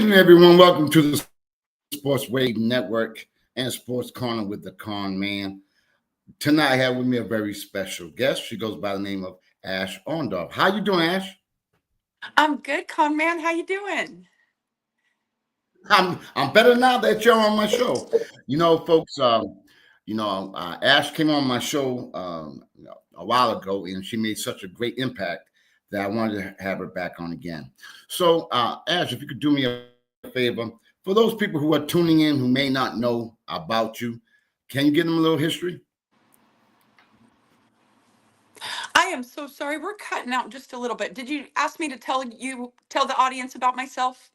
evening, everyone. Welcome to the Sports Wave Network and Sports Corner with the Conn Man. Tonight, I have with me a very special guest. She goes by the name of Ash Orndorff. How you doing, Ash? I'm good, Conn Man. How you doing? I'm better now that you're on my show. Folks. Ash came on my show a while ago, and she made such a great impact that I wanted to have her back on again. So, Ash, if you could do me a favor, for those people who are tuning in who may not know about you, can you give them a little history? I am so sorry. We're cutting out just a little bit. Did you ask me to tell the audience about myself?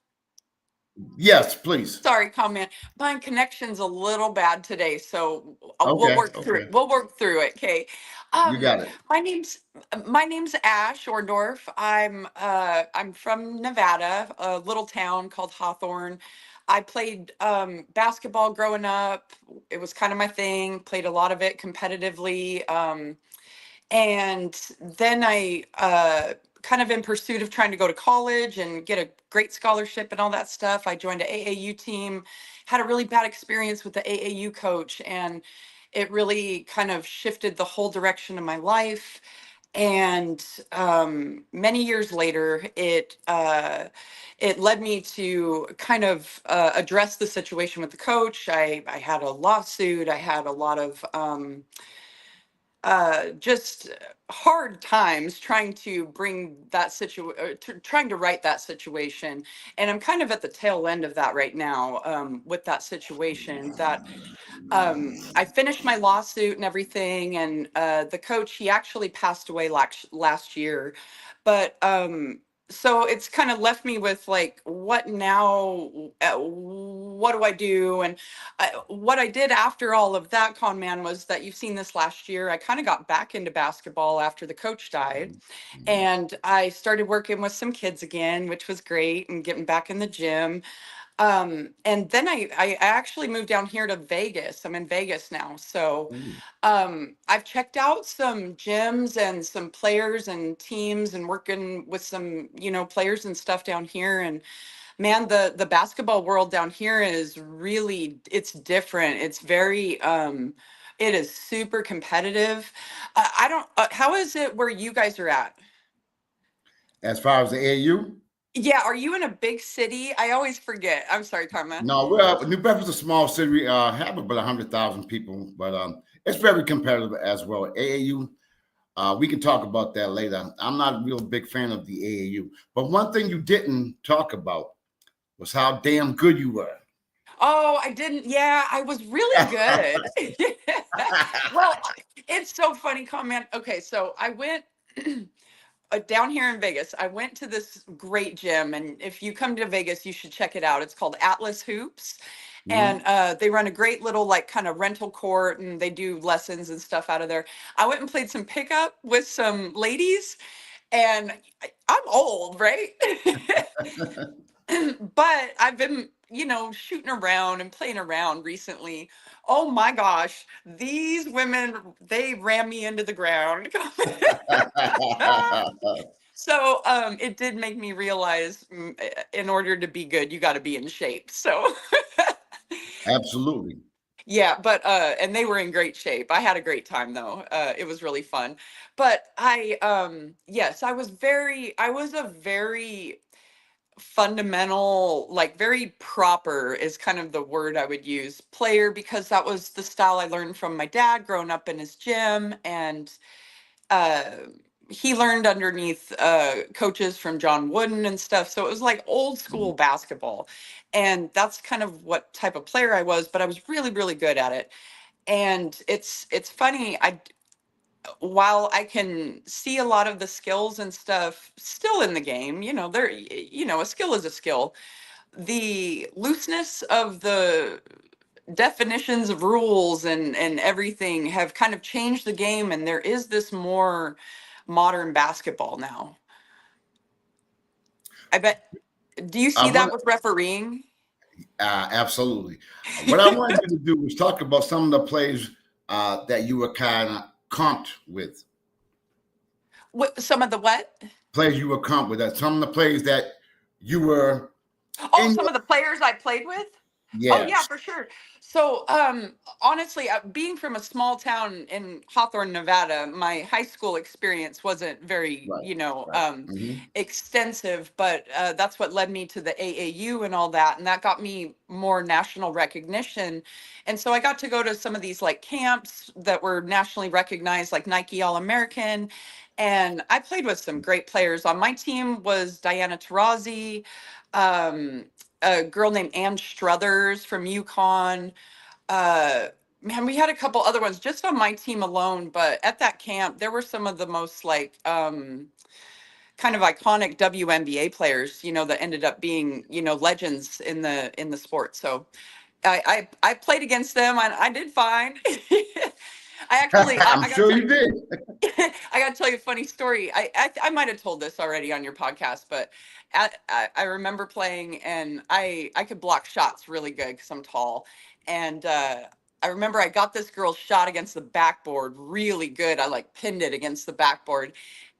Yes, please. Sorry, comment. My connection's a little bad today, so we'll Okay, work through it. okay. We'll work through it. Okay. You Um, got it. my name's my name's Ash Orndorff. I'm from Nevada, a little town called Hawthorne. I played basketball growing up. It was kind of my thing. Played a lot of it competitively. And then I kind of in pursuit of trying to go to college and get a great scholarship and all that stuff, I joined an AAU team, had a really bad experience with the AAU coach, and it really kind of shifted the whole direction of my life. And many years later, it led me to kind of address the situation with the coach. I had a lawsuit. I had a lot of just hard times trying to bring that trying to right that situation. And I'm kind of at the tail end of that right now, with that situation that I finished my lawsuit and everything. And the coach, he actually passed away last year. But so it's kind of left me with like, what now? What do I do? And what I did after all of that, Con Man, was that you've seen this last year. I kind of got back into basketball after the coach died. And I started working with some kids again, which was great, and getting back in the gym. And then I actually moved down here to Vegas. I'm in Vegas now. So Ooh. I've checked out some gyms and some players and teams and working with some, players and stuff down here. And man, the basketball world down here is really, it's different. It's very, it is super competitive. I don't, how is it where you guys are at? As far as the AAU, Yeah, are you in a big city? I always forget. I'm sorry, Karma. no, New Bedford's a small city. Have about 100,000 people, but it's very competitive as well. AAU, we can talk about that later. I'm not a real big fan of the AAU, but one thing you didn't talk about was how damn good you were. Oh, I didn't. Yeah, I was really good. Well, it's so funny, comment. Okay, so I went down here in Vegas. I went to this great gym, and if you come to Vegas, you should check it out. It's called Atlas Hoops, and Mhm. they run a great little like kind of rental court, and they do lessons and stuff out of there. I went and played some pickup with some ladies, and I'm old, right? But I've been, shooting around and playing around recently. Oh my gosh, these women, they ran me into the ground. So it did make me realize, in order to be good, you got to be in shape. So Absolutely. yeah, but and they were in great shape. I had a great time though. It was really fun. But yes, I was a very fundamental, like very proper is kind of the word I would use, player, because that was the style I learned from my dad growing up in his gym. And uh he learned underneath coaches from John Wooden and stuff. So it was like old school Mhm. basketball. And that's kind of what type of player I was, but I was really, really good at it. And it's funny, while I can see a lot of the skills and stuff still in the game, a skill is a skill. The looseness of the definitions of rules and everything have kind of changed the game, and there is this more modern basketball now. I bet. Do you I see want that with refereeing? absolutely. What I wanted you to do was talk about some of the plays that you were kind of comped with. What some of the what? Plays you were comped with. That some of the plays that you were. Oh, in some your of the players I played with? Oh yeah, yes, for sure. So, honestly, being from a small town in Hawthorne, Nevada, my high school experience wasn't very, right, right. Hmm. extensive, but that's what led me to the AAU and all that, and that got me more national recognition. And so I got to go to some of these like camps that were nationally recognized, like Nike All American, and I played with some great players. On my team was Diana Taurasi, um, a girl named Ann Struthers from Yukon. Uh, Man, we had a couple other ones just on my team alone, but at that camp, there were some of the most like kind of iconic WNBA players, that ended up being, legends in the sport. So I played against them. I did fine. I'm I got to sure tell you you, did. I got to tell you a funny story. I might have told this already on your podcast, but I remember playing, and I could block shots really good because I'm tall, and I remember I got this girl's shot against the backboard really good. I like pinned it against the backboard,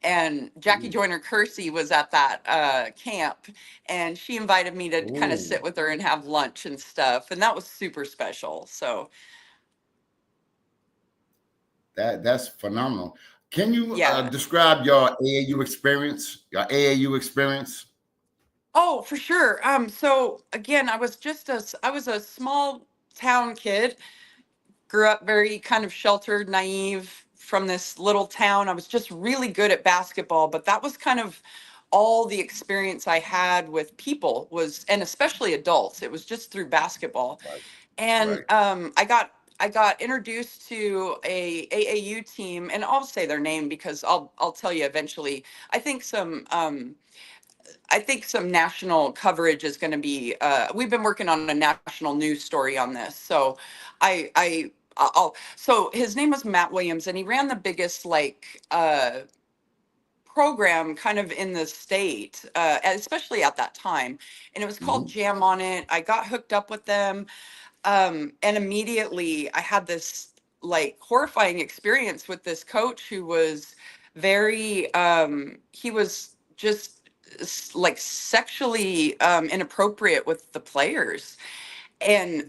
and Jackie Ooh, Joyner Kersey was at that camp, and she invited me to kind of ooh, sit with her and have lunch and stuff, and that was super special. So that's phenomenal. Can you yeah. describe your AAU experience? Your AAU experience? Oh, for sure. So again, I was a small town kid, grew up very kind of sheltered, naive from this little town. I was just really good at basketball, but that was kind of all the experience I had with people was, and especially adults. It was just through basketball. Right, And right. I got introduced to a AAU team, and I'll say their name because I'll tell you eventually. I think some I think some national coverage is going to be. We've been working on a national news story on this, so So his name was Matt Williams, and he ran the biggest like program kind of in the state, especially at that time, and it was called Hmm. Jam on It. I got hooked up with them, and immediately I had this like horrifying experience with this coach who was very he was just like sexually inappropriate with the players, and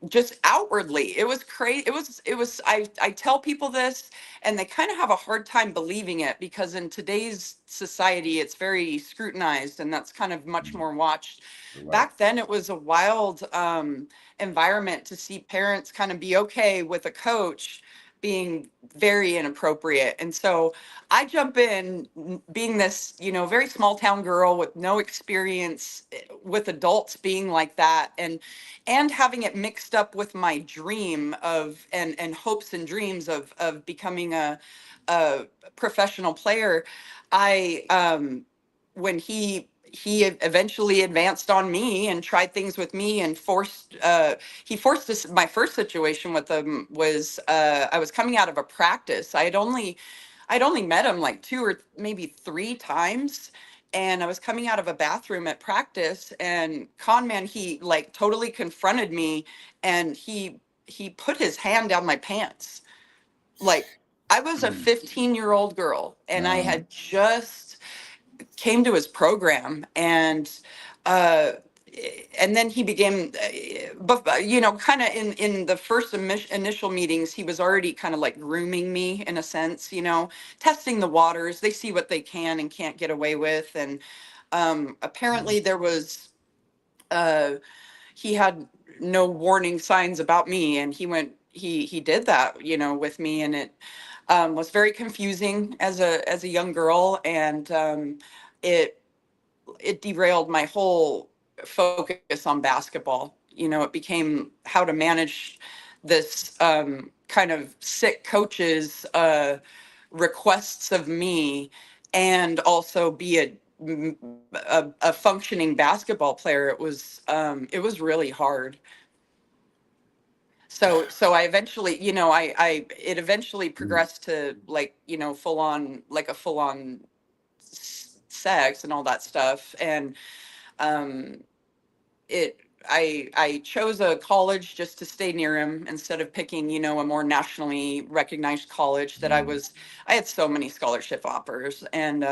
just outwardly it was crazy. It was I tell people this, and they kind of have a hard time believing it because in today's society it's very scrutinized, and that's kind of much more watched. Right. Back then it was a wild environment to see parents kind of be okay with a coach being very inappropriate. And so I jump in, being this, very small town girl with no experience with adults being like that, and having it mixed up with my dream of and hopes and dreams of becoming a professional player. I When he eventually advanced on me and tried things with me and forced this. My first situation with him was I was coming out of a practice. I'd only met him like two or maybe three times, and I was coming out of a bathroom at practice, and Conn Man, he like totally confronted me, and he put his hand down my pants. Like, I was a Mm. 15-year-old girl, and I Um, had just came to his program, uh and then he began, but kind of in the first initial meetings, he was already kind of like grooming me in a sense, testing the waters. They see what they can and can't get away with, and apparently there was uh he had no warning signs about me, and he did that, with me, and it was very confusing as a young girl, and it it derailed my whole focus on basketball. It became how to manage this kind of sick coach's requests of me, and also be a functioning basketball player. It was really hard. So I eventually, I it eventually mm, progressed to like, full on, like a full on sex and all that stuff. And um it I chose a college just to stay near him instead of picking, a more nationally recognized college that I had so many scholarship offers. And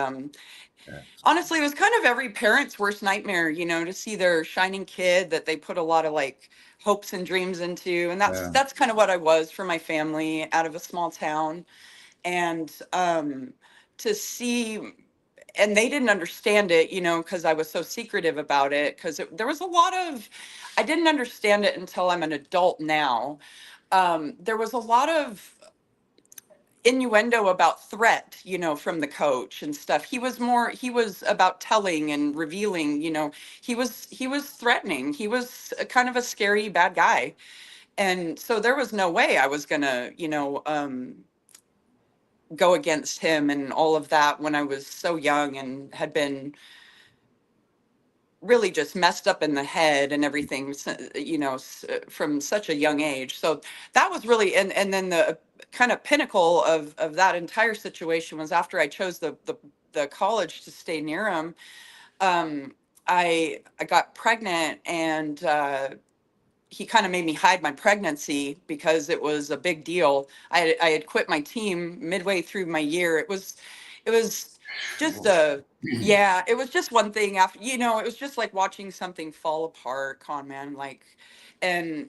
honestly, it was kind of every parent's worst nightmare, to see their shining kid that they put a lot of like hopes and dreams into. And that's Yeah. that's kind of what I was for my family out of a small town. And to see, and they didn't understand it, because I was so secretive about it, because there was a lot of, I didn't understand it until I'm an adult now. There was a lot of innuendo about threat, from the coach and stuff. He was about telling and revealing, he was threatening. He was a kind of a scary bad guy. And so there was no way I was gonna, go against him and all of that when I was so young and had been really just messed up in the head and everything, from such a young age. So that was really, and then the kind of pinnacle of that entire situation was after I chose the college to stay near him. Um, I got pregnant, and he kind of made me hide my pregnancy because it was a big deal. I had quit my team midway through my year. It was just a, yeah, it was just one thing after, it was just like watching something fall apart, Con Man, like, and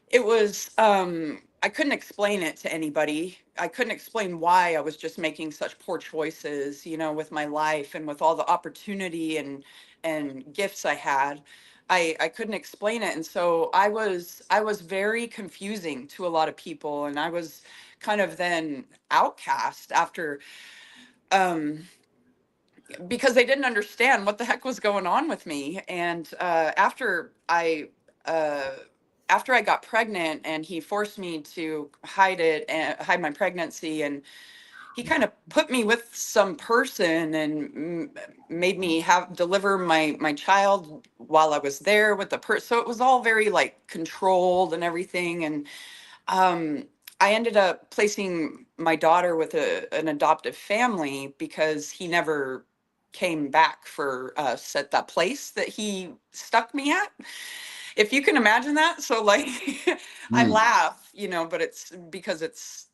it was, I couldn't explain it to anybody. I couldn't explain why I was just making such poor choices, with my life and with all the opportunity and gifts I had. I couldn't explain it. And so I was very confusing to a lot of people, and I was kind of then outcast after, um because they didn't understand what the heck was going on with me. And uh, after I got pregnant, and he forced me to hide it and hide my pregnancy, and he kind of put me with some person and made me have deliver my child while I was there with the person. So it was all very like controlled and everything. And um, I ended up placing my daughter with an adoptive family because he never came back for us at that place that he stuck me at. If you can imagine that. So like, I Mm. laugh, but it's because it's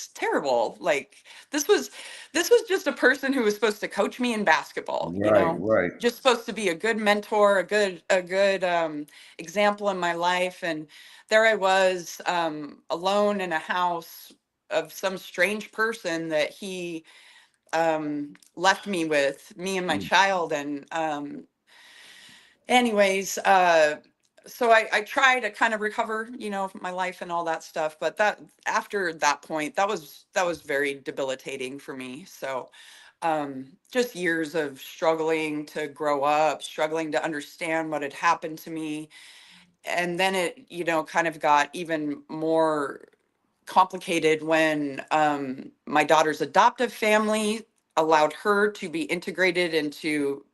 terrible. Like, this was this was just a person who was supposed to coach me in basketball, Right, right. just supposed to be a good mentor, a good example in my life. And there I was, alone in a house of some strange person that he left me with, me and my Mm. child. And anyways, so I try to kind of recover, my life and all that stuff. But that after that point, that was very debilitating for me. So just years of struggling to grow up, struggling to understand what had happened to me. And then it, kind of got even more complicated when my daughter's adoptive family allowed her to be integrated into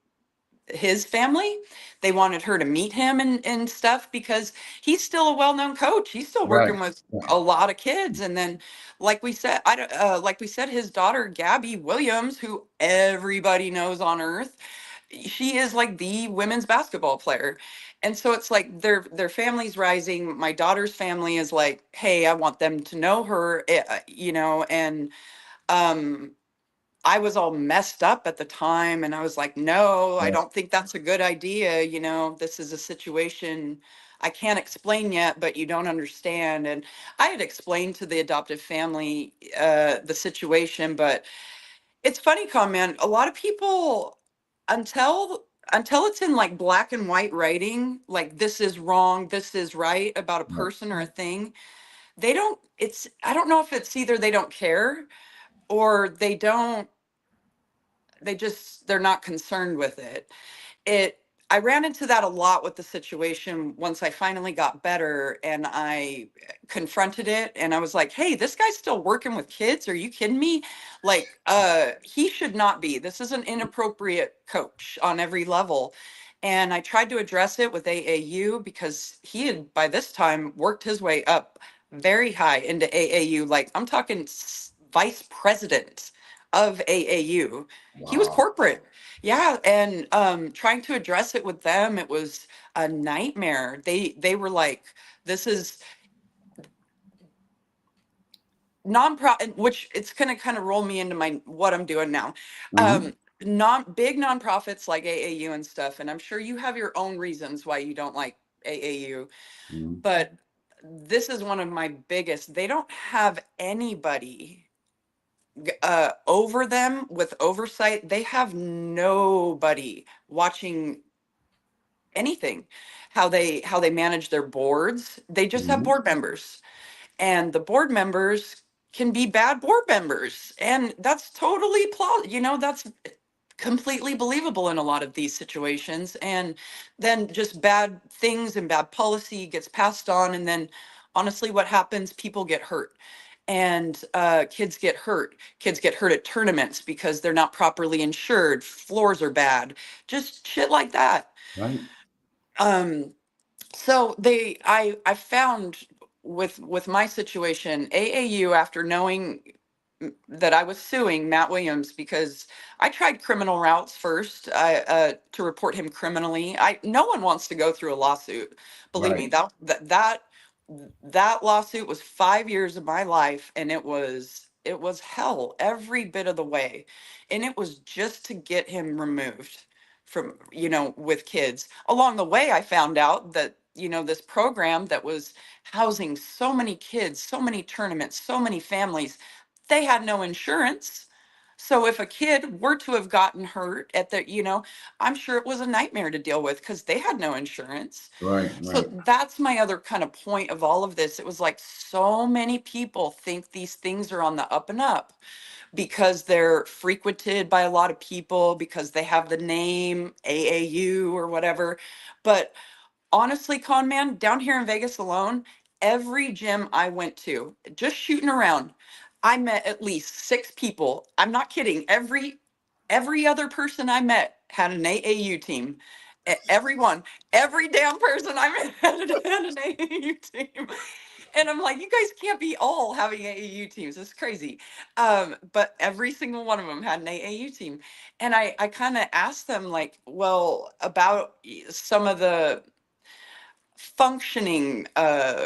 his family. They wanted her to meet him and stuff because he's still a well-known coach. He's still Right. working with Right. a lot of kids. And then, like we said, I don't, like we said, his daughter Gabby Williams, who everybody knows on earth, she is like the women's basketball player. And so it's like their family's rising. My daughter's family is like, hey, I want them to know her, and um I was all messed up at the time, and I was like, no, I Yeah. don't think that's a good idea. This is a situation I can't explain yet, but you don't understand. And I had explained to the adoptive family the situation. But it's funny, comment. A lot of people, until it's in like black and white writing, like this is wrong, this is right about a Right. person or a thing, they don't, I don't know if it's either they don't care or they're not concerned with it. I ran into that a lot with the situation once I finally got better and I confronted it, and I was like, hey, this guy's still working with kids, are you kidding me? Like, he should not be. This is an inappropriate coach on every level. And I tried to address it with AAU because he had by this time worked his way up very high into AAU. Like, I'm talking vice president of AAU. He was Wow. corporate. Yeah, and trying to address it with them, it was a nightmare. They were like, this is nonprofit, which it's going to kind of roll me into my what I'm doing now. Hmm. Um, non big nonprofits like AAU and stuff, and I'm sure you have your own reasons why you don't like AAU, Hmm. but this is one of my biggest. They don't have anybody over them with oversight. They have nobody watching anything, how they manage their boards. They just have Hmm. board members, and the board members can be bad board members, and that's totally plausible. That's completely believable in a lot of these situations. And then just bad things and bad policy gets passed on, and then honestly what happens, people get hurt, and kids get hurt at tournaments because they're not properly insured, floors are bad, just shit like that. Right. um so I found with my situation, AAU, after knowing that I was suing Matt Williams because I tried criminal routes first, to report him criminally. No one wants to go through a lawsuit. Believe me, Right. that lawsuit was 5 years of my life, and it was hell every bit of the way, and it was just to get him removed from, with kids. Along the way, I found out that, this program that was housing so many kids, so many tournaments, so many families, they had no insurance. So if a kid were to have gotten hurt at I'm sure it was a nightmare to deal with because they had no insurance. Right. So Right. that's my other kind of point of all of this. It was like so many people think these things are on the up and up because they're frequented by a lot of people, because they have the name AAU or whatever. But honestly, Con Man, down here in Vegas alone, every gym I went to, just shooting around, I met at least six people. I'm not kidding. Every other person I met had an AAU team. Everyone, every damn person I met had an AAU team. And I'm like, you guys can't be all having AAU teams. It's crazy. But every single one of them had an AAU team. And I kind of asked them, like, well, about some of the functioning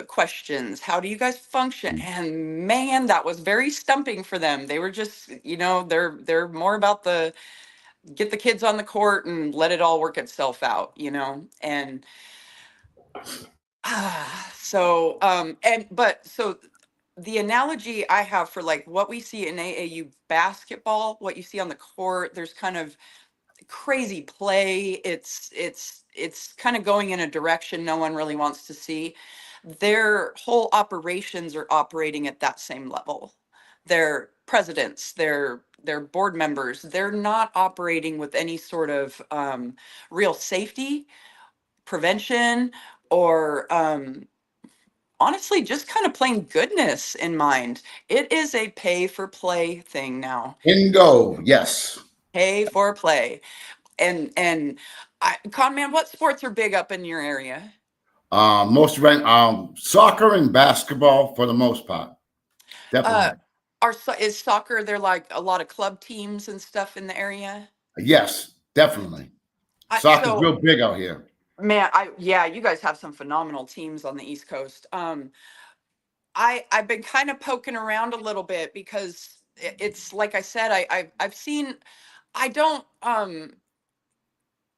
questions. How do you guys function? And man, that was very stumping for them. They were just, they're more about the get the kids on the court and let it all work itself out. And so the analogy I have for like what we see in AAU basketball, what you see on the court, there's kind of crazy play. It's kind of going in a direction no one really wants to see. Their whole operations are operating at that same level. Their presidents, their board members, they're not operating with any sort of real safety, prevention, or honestly, just kind of plain goodness in mind. It is a pay for play thing now. Bingo. Yes. Pay for play. And Con Man, what sports are big up in your area? Most rent soccer and basketball for the most part. Uh, Definitely. is soccer there like a lot of club teams and stuff in the area? Yes, definitely. Soccer's So real big out here. man, yeah, you guys have some phenomenal teams on the East Coast. I've been kind of poking around a little bit because it's like I said, I've seen. I don't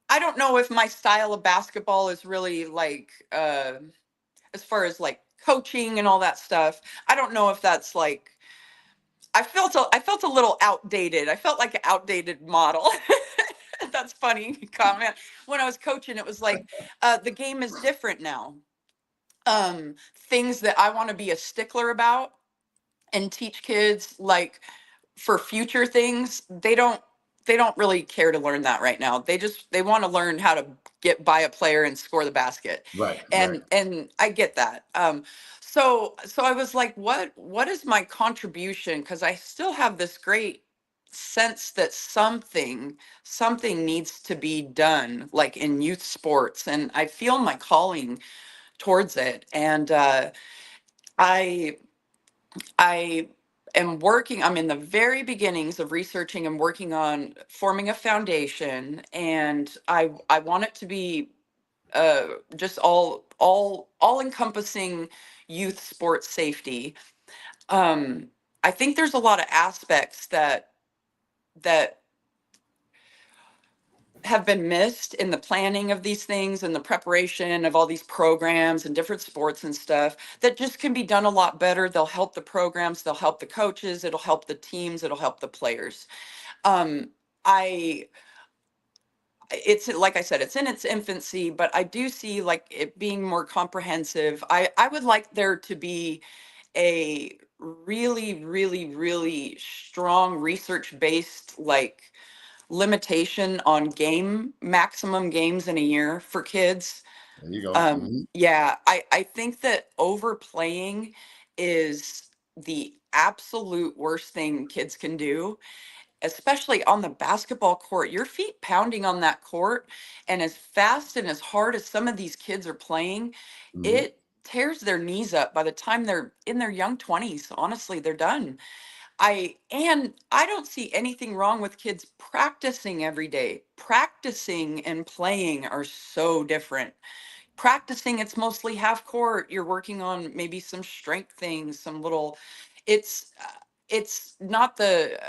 I don't know if my style of basketball is really like as far as like coaching and all that stuff. I don't know if that's like I felt a little outdated. I felt like an outdated model. That's funny comment. When I was coaching, it was like the game is different now. Things that I want to be a stickler about and teach kids like for future things, they don't really care to learn that right now. They want to learn how to get by a player and score the basket. Right, right. And I get that. So I was like, what is my contribution? Because I still have this great sense that something needs to be done, like in youth sports, and I feel my calling towards it. And I I am working, I'm in the very beginnings of researching and working on forming a foundation, and I want it to be just all encompassing youth sports safety. um I think there's a lot of aspects that have been missed in the planning of these things and the preparation of all these programs and different sports and stuff that just can be done a lot better. They'll help the programs, they'll help the coaches, it'll help the teams, it'll help the players. um I it's like I said, it's in its infancy, but I do see like it being more comprehensive. I would like there to be a really, really, really strong research based like limitation on maximum games in a year for kids. There you go. Mhm. Yeah, I think that overplaying is the absolute worst thing kids can do, especially on the basketball court. Your feet pounding on that court, and as fast and as hard as some of these kids are playing, Mhm. it tears their knees up by the time they're in their young 20s. Honestly, they're done. I don't see anything wrong with kids practicing every day. Practicing and playing are so different. Practicing, it's mostly half court. You're working on maybe some strength things, some little, it's not the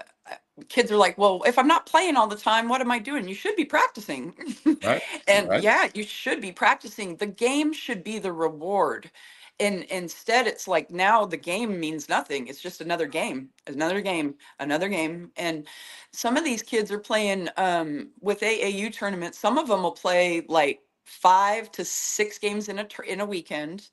kids are like, well, if I'm not playing all the time, what am I doing? You should be practicing. Right. And Right. yeah, you should be practicing. The game should be the reward. And instead, it's like now the game means nothing. It's just another game, another game, another game. And some of these kids are playing with AAU tournaments. Some of them will play like 5 to 6 games in a weekend,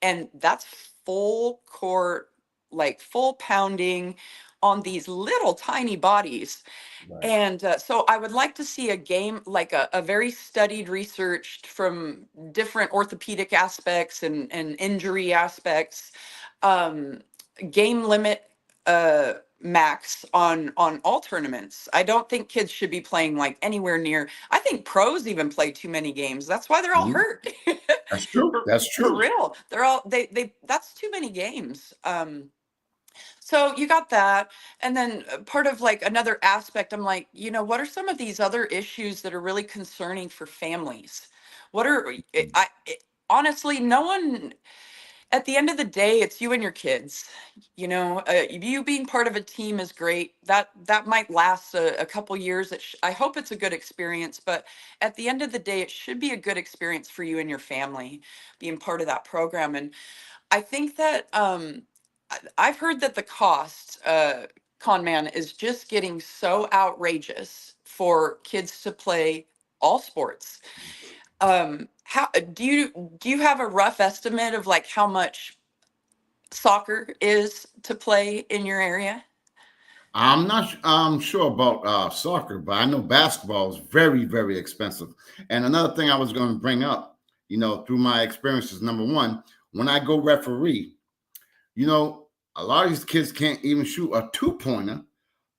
and that's full court, like full pounding on these little tiny bodies. Right. And so I would like to see a game, like a very studied, researched from different orthopedic aspects and injury aspects, um, game limit max on all tournaments. I don't think kids should be playing like anywhere near. I think pros even play too many games. That's why they're all Mhm. hurt. That's true. That's For true. real. They're all they that's too many games. So you got that. And then part of like another aspect, I'm like, what are some of these other issues that are really concerning for families? What are, honestly, no one, at the end of the day, it's you and your kids. You being part of a team is great. That might last a couple years. I hope it's a good experience, but at the end of the day, it should be a good experience for you and your family being part of that program. And I think that I've heard that the cost, Con Man, is just getting so outrageous for kids to play all sports. How do you have a rough estimate of like how much soccer is to play in your area? I'm not sure about soccer, but I know basketball is very, very expensive. And another thing I was going to bring up, through my experiences, number one, when I go referee, you know, a lot of these kids can't even shoot a 2-pointer,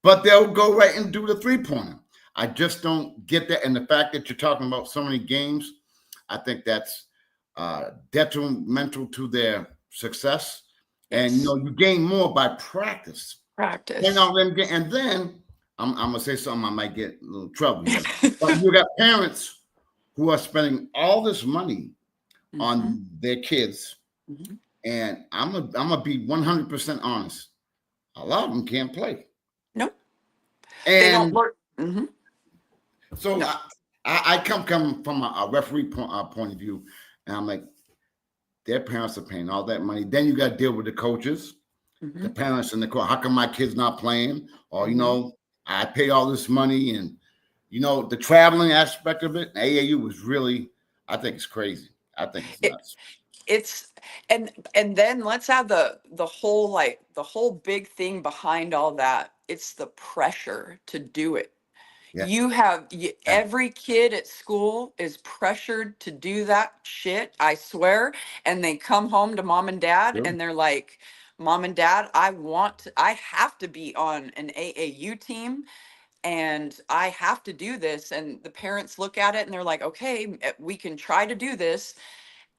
but they'll go right and do the 3-pointer. I just don't get that. And the fact that you're talking about so many games, I think that's detrimental to their success. And Yes, you gain more by practice. practice. And then I'm gonna say something I might get a little trouble here, but you got parents who are spending all this money Hmm. on their kids, Hmm. and I'm gonna be 100% honest. A lot of them can't play, Nope, they don't and work. Hmm. so No. I come from a referee point of view, and I'm like, their parents are paying all that money. Then you got to deal with the coaches, the Hmm. parents in the court. How come my kid's not playing? Or Hmm. I pay all this money, and the traveling aspect of it. AAU was really, I think it's crazy. I think it's nuts. It's and then let's add the whole like the whole big thing behind all that. It's the pressure to do it. Yeah, yeah, Every kid at school is pressured to do that shit, I swear. And they come home to mom and dad true. and they're like, mom and dad, I have to be on an AAU team and I have to do this. And the parents look at it and they're like, okay, we can try to do this.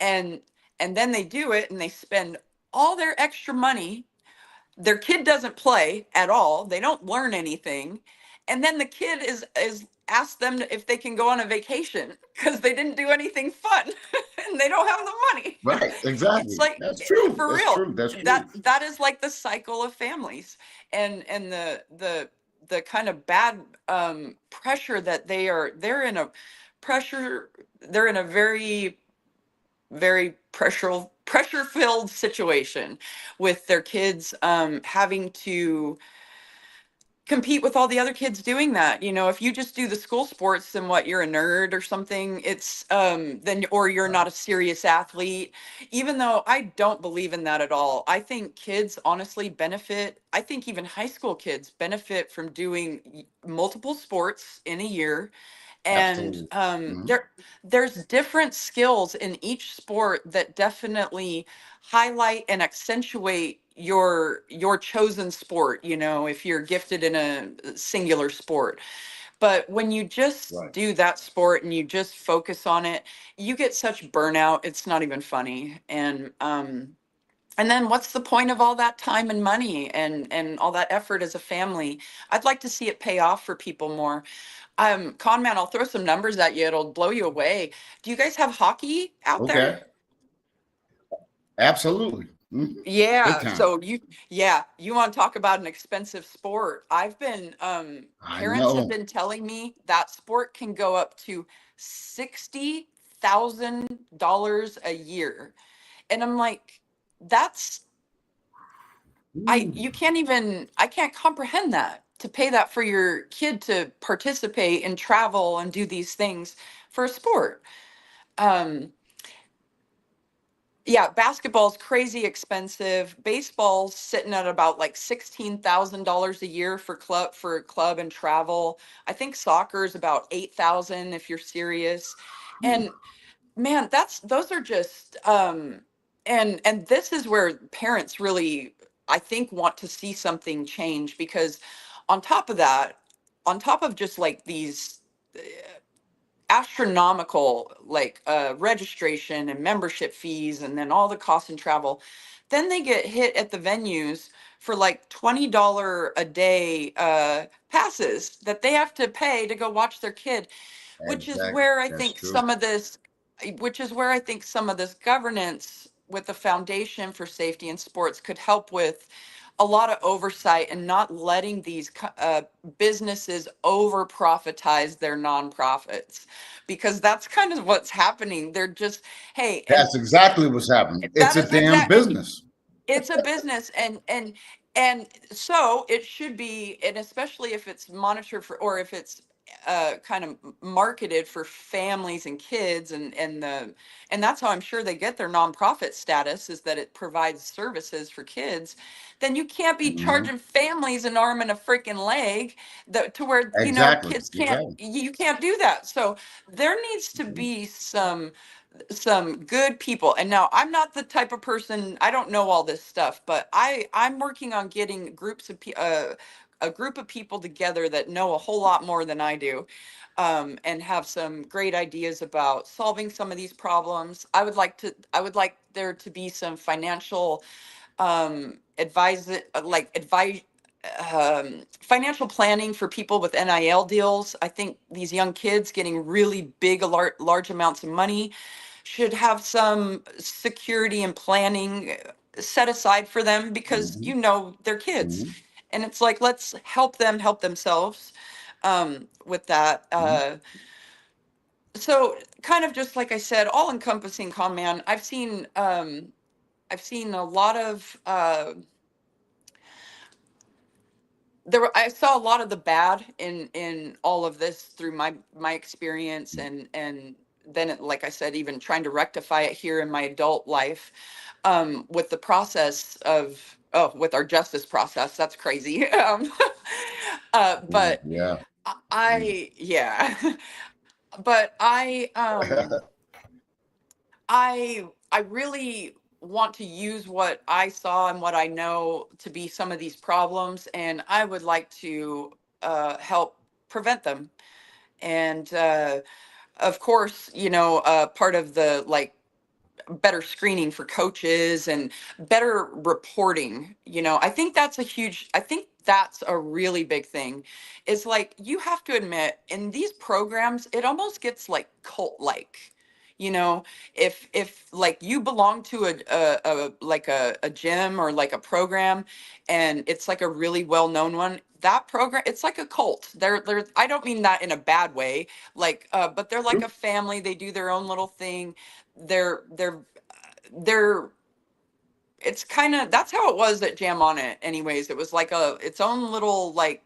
And then they do it and they spend all their extra money their kid doesn't play at all, they don't learn anything, and then the kid is asked them if they can go on a vacation because they didn't do anything fun and they don't have the money. Right. It's Exactly. like, That's true. for That's real, true. That's true. that is like the cycle of families, and the kind of bad pressure that they're in a pressure, they're in a very pressure filled situation with their kids having to compete with all the other kids doing that. You know, if you just do the school sports, then what, you're a nerd or something. It's then, or you're not a serious athlete. Even though I don't believe in that at all. I think kids honestly benefit, I think even high school kids benefit from doing multiple sports in a year. And Absolutely. Hmm. there's different skills in each sport that definitely highlight and accentuate your chosen sport, you know, if you're gifted in a singular sport. But when you just Right. do that sport and you just focus on it, you get such burnout, it's not even funny. And then what's the point of all that time and money and all that effort as a family? I'd like to see it pay off for people more. Con Man, I'll throw some numbers at you. It'll blow you away. Do you guys have hockey out there? Okay. Absolutely. Hmm. Big Yeah. time. Yeah, you want to talk about an expensive sport? I Parents have know. been telling me that sport can go up to $60,000 a year. And I'm like, that's, Ooh. I can't comprehend that, to pay that for your kid to participate and travel and do these things for a sport. Um, yeah, basketball's crazy expensive. Baseball's sitting at about like $16,000 a year for club and travel. I think soccer is about 8,000 if you're serious. And man, those are just and this is where parents really, I think, want to see something change, because on top of that, on top of just like these astronomical like registration and membership fees and then all the costs and travel, then they get hit at the venues for like $20 a day passes that they have to pay to go watch their kid, which is Exactly. where I That's think true. some of this, which is where I think some of this governance with the Foundation for Safety in Sports could help with a lot of oversight and not letting these businesses over profitize their nonprofits, because that's kind of what's happening. They're just, hey, and That's exactly what's happening. It's that a is damn exact, business. it's a business, and so it should be, and especially if it's monitored for, or if it's kind of marketed for families and kids, and that's how I'm sure they get their nonprofit status, is that it provides services for kids. Then you can't be Hmm. charging families an arm and a freaking leg, that to where, you know, Exactly. kids can't, Exactly. you can't do that. So there needs to Mhm. be some good people. And now I'm not the type of person, I don't know all this stuff, but I'm working on getting a group of people together that know a whole lot more than I do, and have some great ideas about solving some of these problems. I would like there to be some financial advice, financial planning for people with NIL deals. I think these young kids getting really big, large amounts of money should have some security and planning set aside for them, because Hmm. you know they're kids, Hmm. and it's like, let's help them help themselves with that. Hmm. So kind of just like I said, all encompassing, Con Man. I've seen a lot of I saw a lot of the bad in all of this through my experience, and then like I said, even trying to rectify it here in my adult life, with the process of, oh, with our justice process. That's crazy. Ooh, But yeah. Ooh. yeah, but I really want to use what I saw and what I know to be some of these problems, and I would like to help prevent them. And of course, you know, part of the like better screening for coaches and better reporting. I think I think that's a really big thing. Is like, you have to admit, in these programs it almost gets like cult like. you know if like you belong to a gym or like a program, and it's like a really well known one, that program, it's like a cult. They're I don't mean that in a bad way, like, but they're like a family. They do their own little thing. They're they're they're it's kind of, that's how it was at Jam On It anyways. It was like its own little like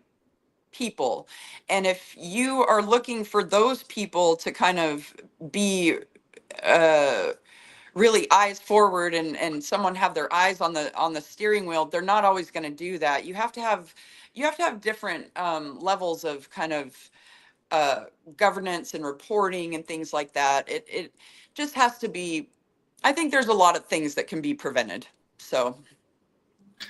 people. And if you are looking for those people to kind of be uh really eyes forward, and someone have their eyes on the steering wheel, they're not always going to do that. You have to have different levels of kind of uh governance and reporting and things like that. It just has to be. I think there's a lot of things that can be prevented. So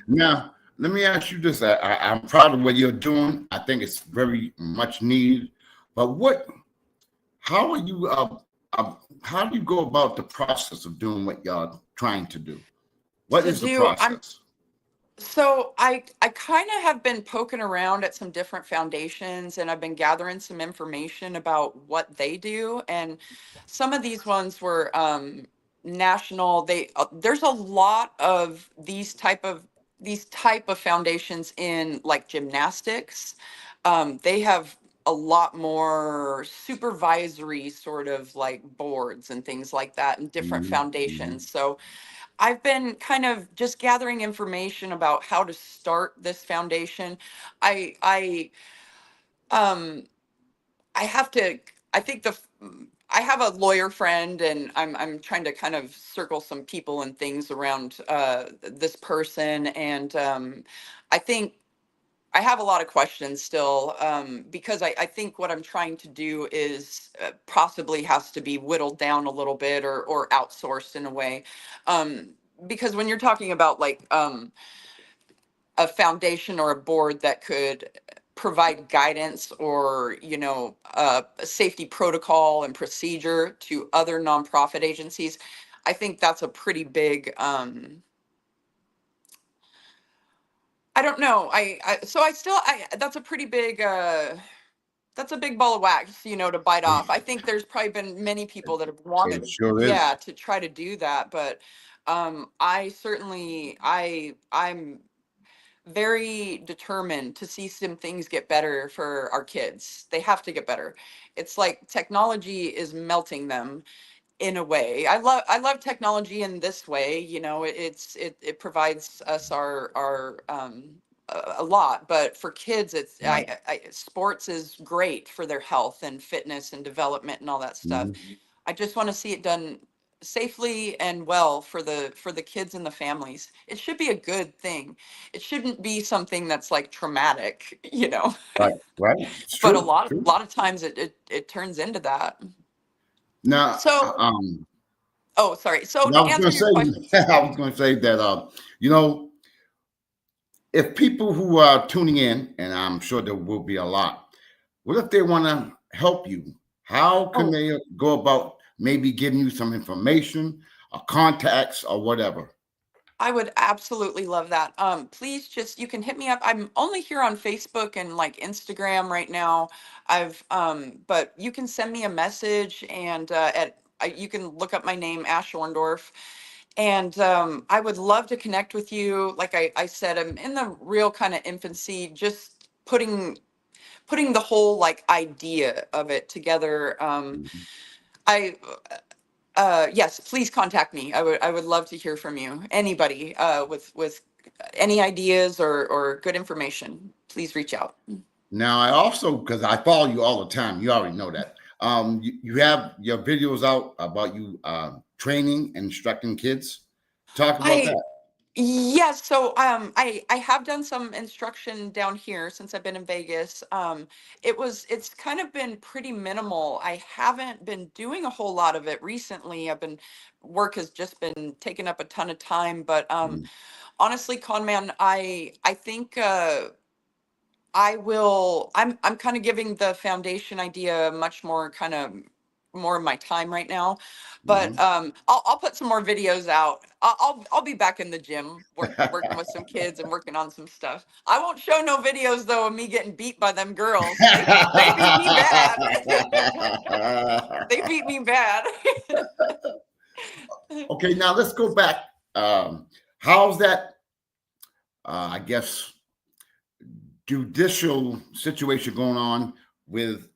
Now, let me ask you this. I'm proud of what you're doing. I think it's very much needed. But how are you, how do you go about the process of doing what y'all trying to do? What to is the do I'm process? So I kind of have been poking around at some different foundations, and I've been gathering some information about what they do. And some of these ones were national. There's a lot of these type of foundations in like gymnastics. They have a lot more supervisory sort of like boards and things like that, and different Mhm, mhm. foundations. So I've been kind of just gathering information about how to start this foundation. I I um I have to I think I have a lawyer friend, and I'm trying to kind of circle some people and things around this person. And I think I have a lot of questions still, because I think what I'm trying to do is possibly has to be whittled down a little bit, or outsourced in a way. Um, because when you're talking about like a foundation or a board that could provide guidance, or a safety protocol and procedure to other nonprofit agencies, I think that's a pretty big. I don't know. That's a pretty big. That's a big ball of wax, to bite off. I think there's probably been many people that have It wanted, sure yeah, is. to try to do that. But I certainly, I'm very determined to see some things get better for our kids. They have to get better. It's like technology is melting them in a way. I love technology in this way. It provides us our a lot. But for kids, Right. sports is great for their health and fitness and development and all that stuff. Mhm. I just want to see it done safely and well for the kids and the families. It should be a good thing. It shouldn't be something that's like traumatic, Right. Right. It's but a true. lot True. lot of times it turns into that. Now, So, oh, sorry. So I to was answer going to your question, say, I was going to say that, you know, if people who are tuning in, and I'm sure there will be a lot, what if they want to help you? How can oh, they go about maybe giving you some information or contacts or whatever? I would absolutely love that. Please just, you can hit me up. I'm only here on Facebook and like Instagram right now. But you can send me a message, and you can look up my name, Ash Orndorff. And I would love to connect with you. Like I said, I'm in the real kind of infancy, just putting the whole like idea of it together. Mhm. I Yes, please contact me. I would love to hear from you. Anybody with any ideas or good information, please reach out. Now, I also, because I follow you all the time, you already know that. You have your videos out about you training and instructing kids. Talk about I that. Yes, so I have done some instruction down here since I've been in Vegas. It's kind of been pretty minimal. I haven't been doing a whole lot of it recently. Work has just been taking up a ton of time. But Mhm. honestly, Con Man, I think I'm kind of giving the foundation idea much more kind of more of my time right now. But Mhm. I'll put some more videos out. I'll be back in the gym working with some kids and working on some stuff. I won't show no videos though of me getting beat by them girls. They beat me bad. They beat me bad. Okay, now let's go back. How's that? I guess judicial situation going on with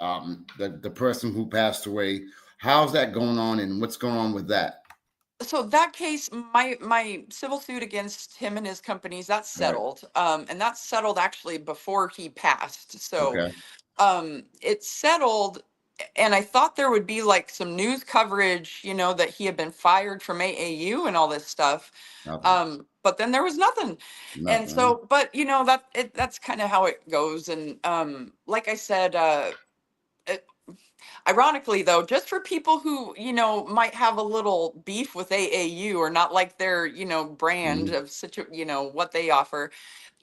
the person who passed away. How's that going on, and what's going on with that? So that case, my civil suit against him and his companies, that's Right. settled. And that's settled actually before he passed. So Okay. it's settled, and I thought there would be like some news coverage, that he had been fired from AAU and all this stuff. Nothing. But then there was nothing. And Nothing. so, but that's kind of how it goes. And like I said, ironically, though, just for people who, might have a little beef with AAU or not like their, brand Mhm. of what they offer,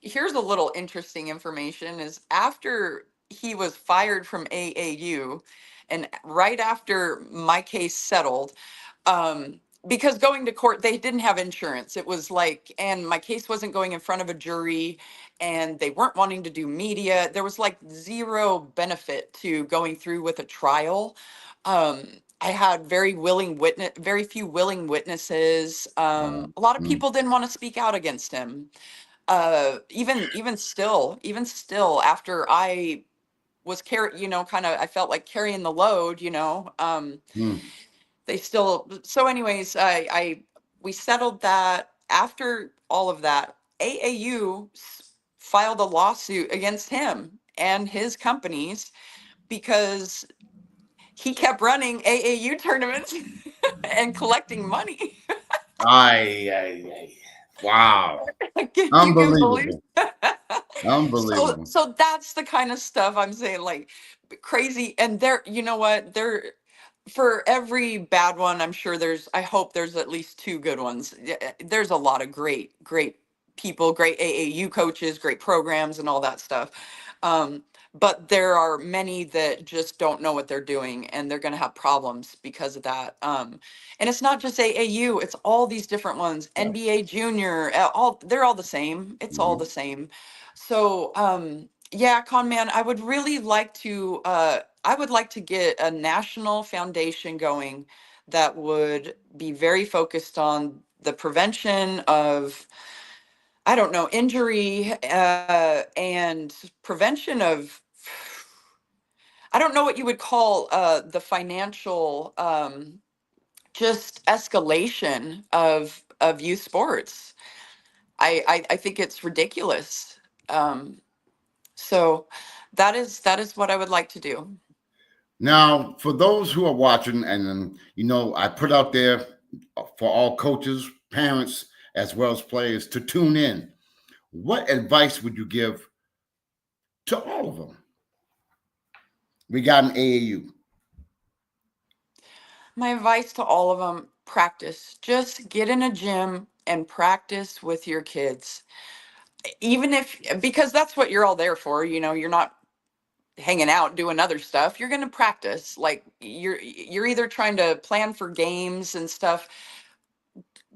here's a little interesting information is after he was fired from AAU and right after my case settled, um, because going to court, they didn't have insurance. It was like, and my case wasn't going in front of a jury and they weren't wanting to do media. There was like zero benefit to going through with a trial. Um, I had very few willing witnesses. A lot of Mm. people didn't want to speak out against him. Even still after I was kind of I felt like carrying the load, Mm. they still. So anyways, I we settled that. After all of that, AAU filed a lawsuit against him and his companies because he kept running AAU tournaments and collecting money. Ay. Wow. You can believe. Unbelievable. so Unbelievable. so that's the kind of stuff I'm saying, like crazy. And there, you know what? For every bad one, I hope there's at least two good ones. There's a lot of great people, great AAU coaches, great programs, and all that stuff. But there are many that just don't know what they're doing, and they're going to have problems because of that. And it's not just AAU; it's all these different ones. Yeah. NBA Junior, they're all the same. It's all the Mhm. same. So, yeah, Con Man, I would like to get a national foundation going that would be very focused on the prevention of, I don't know, injury, and prevention of, I don't know what you would call the financial, just escalation of youth sports. I think it's ridiculous. So that is what I would like to do. Now, for those who are watching, and I put out there for all coaches, parents, as well as players to tune in. What advice would you give to all of them regarding AAU? My advice to all of them: practice. Just get in a gym and practice with your kids. Even if, because that's what you're all there for, you're not hanging out doing other stuff. You're going to practice. Like you're either trying to plan for games and stuff.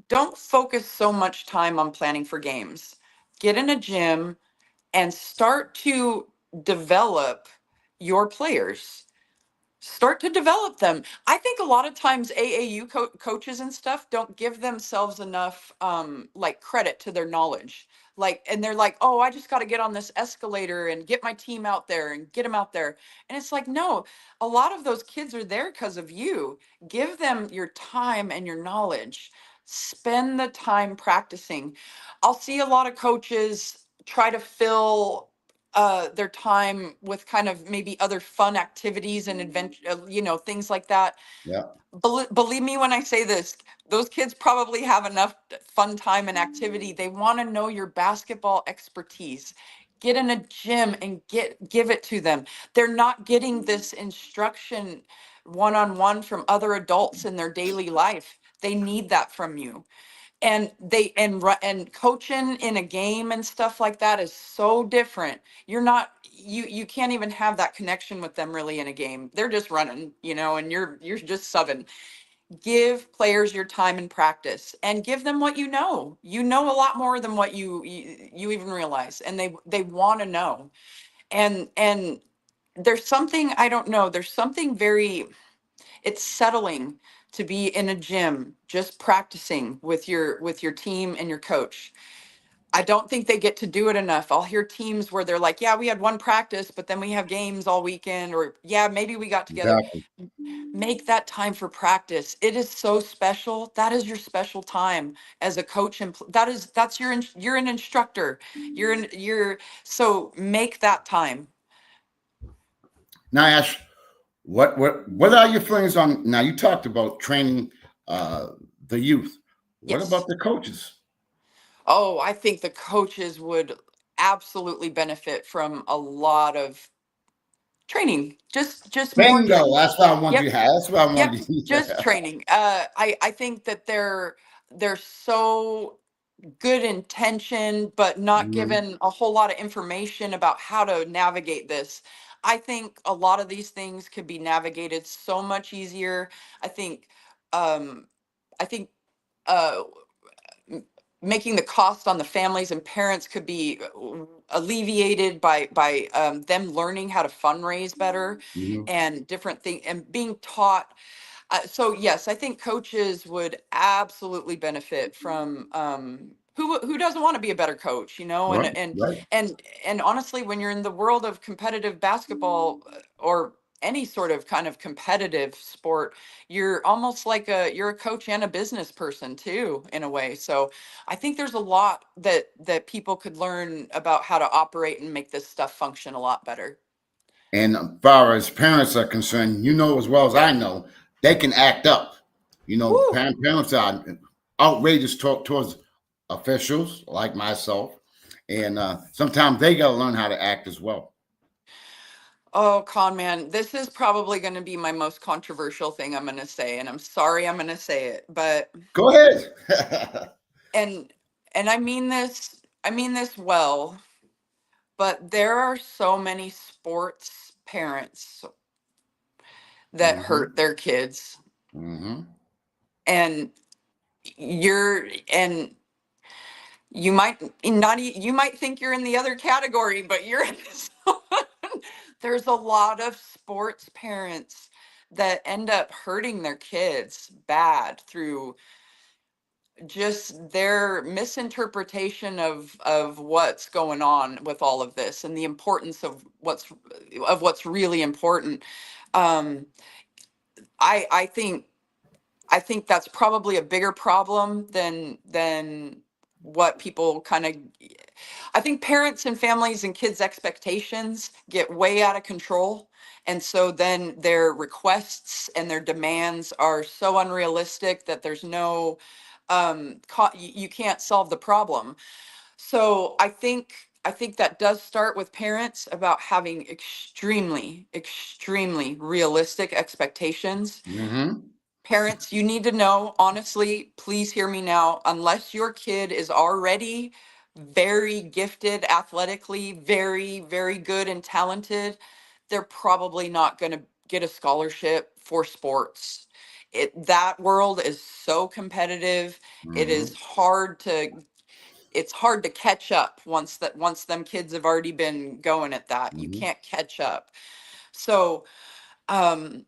Don't focus so much time on planning for games. Get in a gym and start to develop your players. Start to develop them. I think a lot of times AAU coaches and stuff don't give themselves enough like credit to their knowledge. Like, and they're like, oh, I just got to get on this escalator and get my team out there and get them out there. And it's like, no, a lot of those kids are there because of you. Give them your time and your knowledge. Spend the time practicing. I'll see a lot of coaches try to fill their time with kind of maybe other fun activities and adventure, things like that. Yeah. Believe me when I say this, those kids probably have enough fun time and activity. They want to know your basketball expertise. Get in a gym and give it to them. They're not getting this instruction one on one from other adults in their daily life. They need that from you. and and coaching in a game and stuff like that is so different. You're not, you can't even have that connection with them really in a game. They're just running, and you're just subbing. Give players your time in practice and give them what you know a lot more than what you even realize, and they want to know. And there's something, I don't know, there's something very, it's settling to be in a gym just practicing with your team and your coach. I don't think they get to do it enough. I'll hear teams where they're like, yeah, we had one practice, but then we have games all weekend, or yeah, maybe we got together. Exactly. Make that time for practice. It is so special. That is your special time as a coach, and that's you're an instructor. So make that time. Now, Ash, what are your feelings on? Now, you talked about training uh, the youth. What about Yes. the coaches? Oh, I think the coaches would absolutely benefit from a lot of training. Just more Bingo. training. That's what I wanted Yep. to have. That's what I Yep. wanted to Just hear. training. I think that they're so good intention, but not Mhm. given a whole lot of information about how to navigate this. I think a lot of these things could be navigated so much easier. I think, um, I think, uh, m- making the cost on the families and parents could be alleviated by them learning how to fundraise better Mhm. and different things and being taught. So yes, I think coaches would absolutely benefit from, who doesn't want to be a better coach, and Right. and Right. and and honestly, when you're in the world of competitive basketball, or any sort of kind of competitive sport, you're almost like you're a coach and a business person too, in a way. So I think there's a lot that people could learn about how to operate and make this stuff function a lot better. And as far as parents are concerned, you know as well as I know, they can act up. Woo! Parents are outrageous towards officials like myself, and sometimes they got to learn how to act as well. Oh, Con Man, this is probably going to be my most controversial thing I'm going to say, and I'm sorry I'm going to say it, but Go ahead. and and I mean this well, but there are so many sports parents that Hmm. hurt their kids, Hmm. and you're and you might not you might think you're in the other category, but you're in this one. There's a lot of sports parents that end up hurting their kids bad through just their misinterpretation of what's going on with all of this, and the importance of what's really important. um I think that's probably a bigger problem than what people kind of. I think parents and families and kids' expectations get way out of control. And so then their requests and their demands are so unrealistic that there's no, you can't solve the problem. So I think that does start with parents about having extremely, extremely realistic expectations. Hmm. Parents, you need to know, honestly, please hear me now. Unless your kid is already very gifted athletically, very, very good and talented, they're probably not going to get a scholarship for sports. That world is so competitive. It is Hmm. hard to it's hard to catch up once them kids have already been going at that. You Hmm. can't catch up. So, um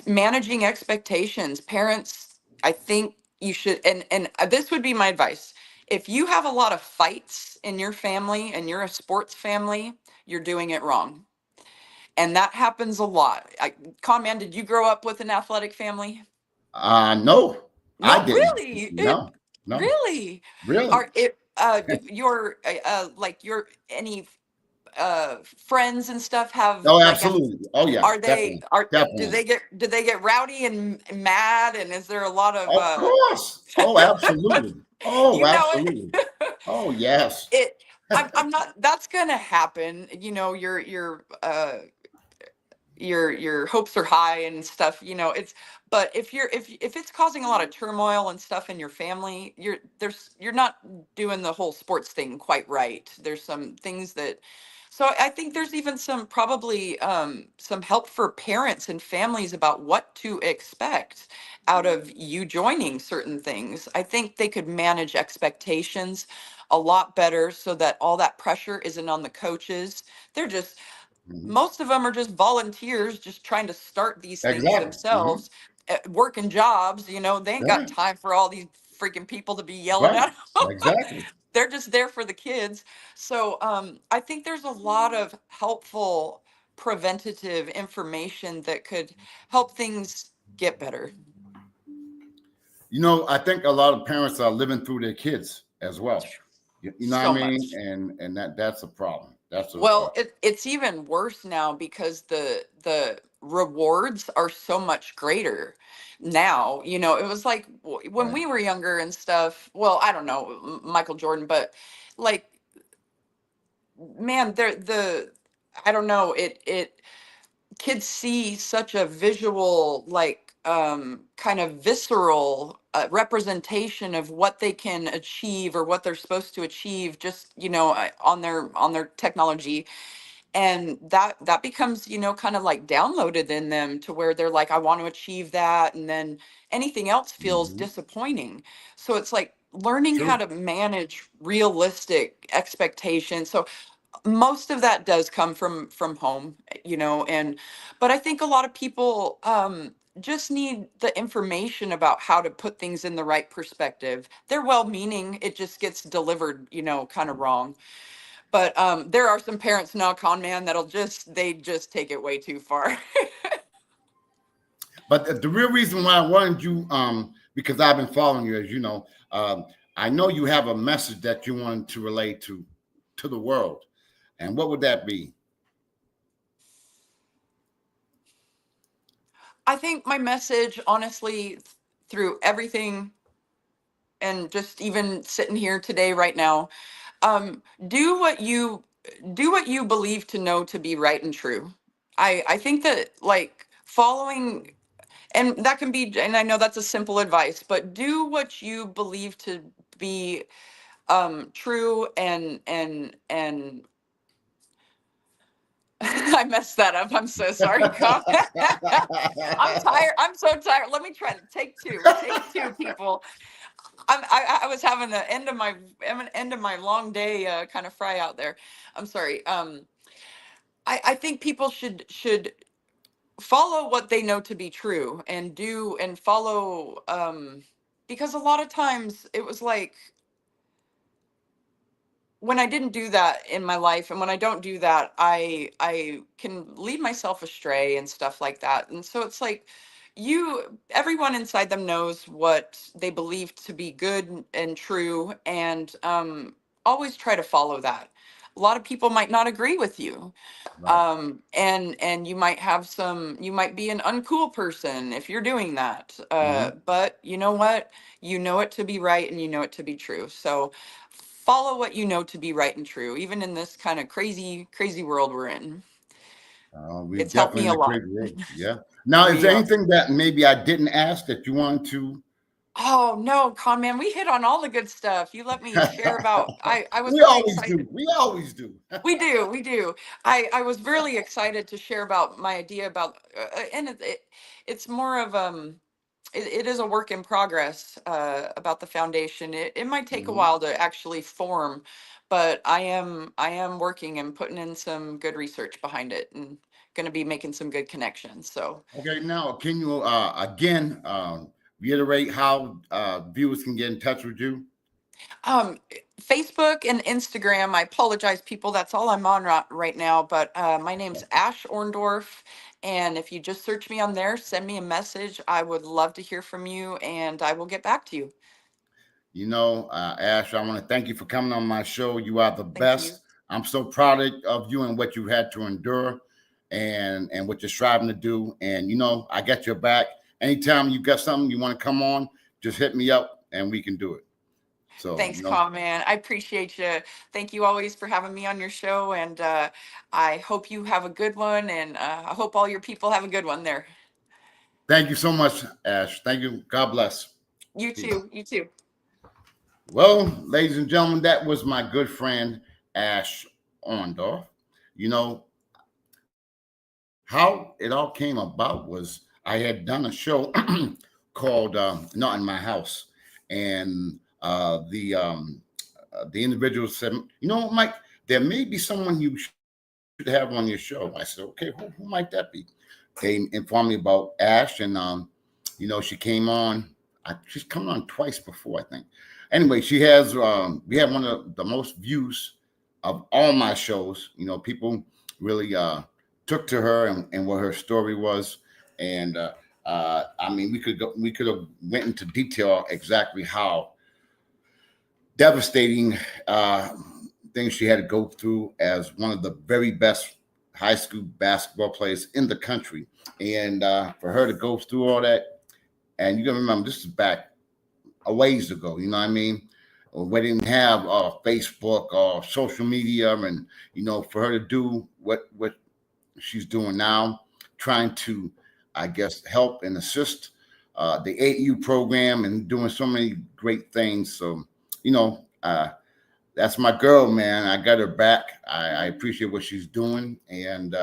managing expectations, parents, I think you should, and this would be my advice. If you have a lot of fights in your family and you're a sports family, you're doing it wrong, and that happens a lot. Con Man, did you grow up with an athletic family? No, I No, didn't. really. No, no, Really, really. are it your like your any friends and stuff have Oh, like absolutely. Oh, yeah, are they definitely, are do definitely. they get rowdy and mad, and is there a lot of Of course. Oh, absolutely. Oh, you know absolutely. it? Oh, yes. I'm not, that's gonna happen, you're your hopes are high and stuff, you know. It's but if it's causing a lot of turmoil and stuff in your family, you're not doing the whole sports thing quite right. There's some things that, so I think there's even some probably some help for parents and families about what to expect out of you joining certain things. I think they could manage expectations a lot better so that all that pressure isn't on the coaches. They're just, Mhm. most of them are just volunteers just trying to start these things Exactly. themselves, working jobs, you know. They ain't got Right. time for all these freaking people to be yelling Right. at them. Exactly. They're just there for the kids. So I think there's a lot of helpful preventative information that could help things get better. I think a lot of parents are living through their kids as well. You know what I So mean? much. And that's a problem. That's Well, it's even worse now because the rewards are so much greater now. You know, it was like when right. we were younger and stuff. Well, I don't know, Michael Jordan, but like, man, the I don't know, it kids see such a visual, like, kind of visceral representation of what they can achieve or what they're supposed to achieve, just, you know, on their technology. And that becomes, you know, kind of like downloaded in them to where they're like, I want to achieve that, and then anything else feels Hmm. disappointing. So it's like learning how True. to manage realistic expectations. So most of that does come from home, you know. And but I think a lot of people just need the information about how to put things in the right perspective. They're well meaning, it just gets delivered, you know, kind of wrong. But there are some parents now, Conn Man, that'll just, they just take it way too far. But the real reason why I wanted you, because I've been following you, as you know, I know you have a message that you wanted to relay to the world. And what would that be? I think my message, honestly, through everything, and just even sitting here today, right now, um, do what you do what you believe to know to be right and true. I think that, like, following, and that can be, and I know that's a simple advice, but do what you believe to be true. And I messed that up. I'm so sorry, Cobb. I'm tired. I'm so tired. Let me try to take two. Take two, people. I was having the end of my long day kind of fry out there. I'm sorry. I think people should follow what they know to be true, and do and follow, because a lot of times it was like, when I didn't do that in my life, and when I don't do that, I can lead myself astray and stuff like that. And so it's like, everyone inside them knows what they believe to be good and true, and always try to follow that. A lot of people might not agree with you, Right. and you might be an uncool person if you're doing that, Hmm. but you know what, you know it to be right, and you know it to be true. So follow what you know to be right and true, even in this kind of crazy world we're in. We're It's helped definitely me in a a lot. crazy world. Yeah. Now, is We there anything that maybe I didn't ask that you wanted to? Oh no, Con Man, we hit on all the good stuff. You let me share about, I was We really always excited. do. We always do. We do. I was really excited to share about my idea about, and it's more of, it is a work in progress, about the foundation. It might take a Hmm. while to actually form, but I am working and putting in some good research behind it, and going to be making some good connections. So Okay. Now, can you again reiterate how viewers can get in touch with you? Um, Facebook and Instagram. I apologize, people. That's all I'm on right now. But my name's Ash Orndorff, and if you just search me on there, send me a message. I would love to hear from you, and I will get back to you. Ash, I want to thank you for coming on my show. You are the Thank you. best. I'm so proud of you and what you had to endure, and what you're striving to do. And I got your back. Anytime you got something you want to come on, just hit me up and we can do it. So, Thanks, Conn Man. I appreciate you. Thank you always for having me on your show. And I hope you have a good one. And I hope all your people have a good one there. thank you so much, Ash. Thank you. God bless. You Peace. too. You too. Well, ladies and gentlemen, that was my good friend Ash Orndorff. You know, how it all came about was I had done a show called "Not in My House," and the individual said, "You know, Mike, there may be someone you should have on your show." I said, "Okay, who might that be?" They informed me about Ash, and she came on. She's come on twice before, I think. Anyway, she has. We have one of the most views of all my shows. People really took to her and what her story was, and I mean, we could have went into detail exactly how devastating things she had to go through as one of the very best high school basketball players in the country, and for her to go through all that. And you got to remember, this is back a ways ago. You know what I mean? We didn't have Facebook or social media, and for her to do what she's doing now, trying to, I guess, help and assist the 8U program and doing so many great things. So, you know, uh, that's my girl, man. I got her back. I appreciate what she's doing, and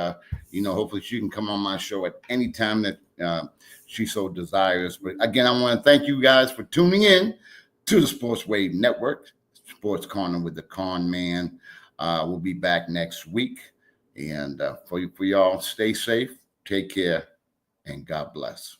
hopefully she can come on my show at any time that she so desires. But again, I want to thank you guys for tuning in to the Sports Wave Network, Sports Corner with the Conn Man. We'll be back next week, and for y'all, stay safe, take care, and God bless.